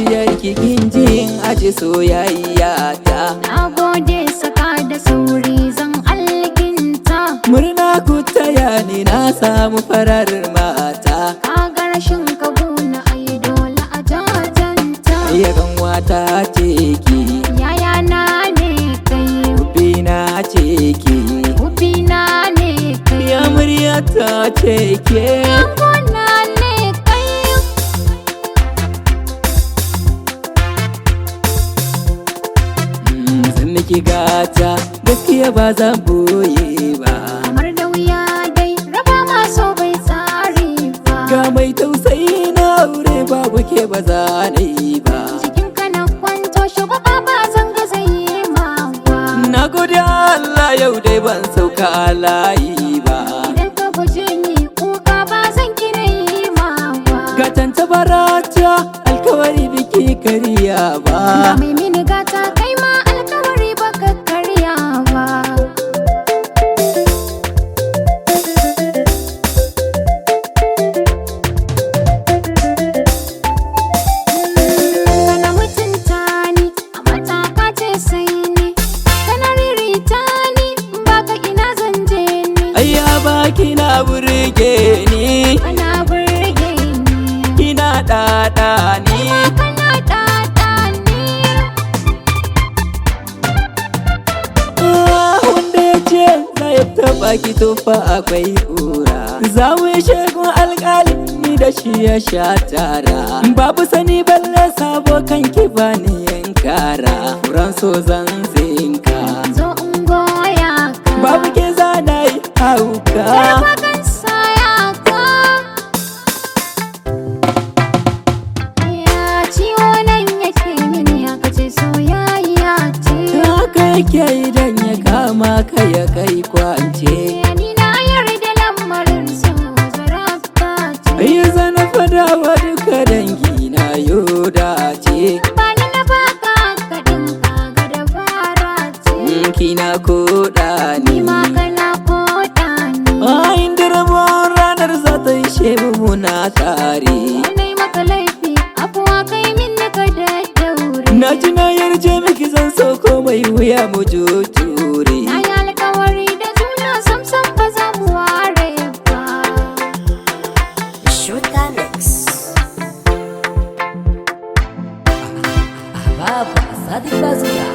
zuciyar kin jin aji soyayya ta. Na gode saka da sauri zan alkinta. Murna ku taya ni na samu farar mata. Kaga rashin kabuna ai dole a jajanta. Yakan wata ce ki, Yaya na ne kai, bina ce ki, Ubina ne kai, ya muryata ce ke. Yangona ne kai. Sun miki gata gaskiya ba zan boye ba. Kamar da wuya dai raba maso bai tsari ba. Ga mai tausayi na aure babu ke ba za na yi ba. Jikinka na kwanto shugaba ba zan gaza yi ma ba. Na gode Allah yau dai ban sauka a layi ba. Idan ka guje ni kuka ba zan kira yi ma ba. Ga tantabarata alkawari biki kariya ba. Ba mai mini gata kai ma alkawari baka karya ba. Kana mutunta ni a mataka ce sai ni. Kana ririta ni baka ina zan je ni. Ayya ba kina burge ni, Kana burge ni. kina ɗaɗa ni. Kana ɗaɗa ni. Wanda ya ce zai taɓa ki tofa akwai ƙura. Za mu yi shegun alƙali ni da shi ya sha tara. Babu sani balle sabo kan ki bani yankara. Furan so zan zinka, Zo in goya ka. babu ke zana yi hauka. Jaraba kan saya ka. Ya ciwo nan yake mini aka ce soyayya ce. Haka yake idan ya kama ka ya kai kwance. Ni na yarda lamarin so zarabta ce. Ai zana fada wa duka dangi na yoda ce. Bani na baka kaɗin kaga da fara ce. Kina koɗa Ni ni. ma kana koɗa ni. Ayin direbon ranar za ta yi shebu muna tare. Nai maka laifi afuwa kai min na ka da daure. Na ji na yarje miki zan so komai wuya mu juture. Na yi alkawari da juna samsam ba za mu ware ba. Shuta Mix. Baba, Sadiq Bazooka.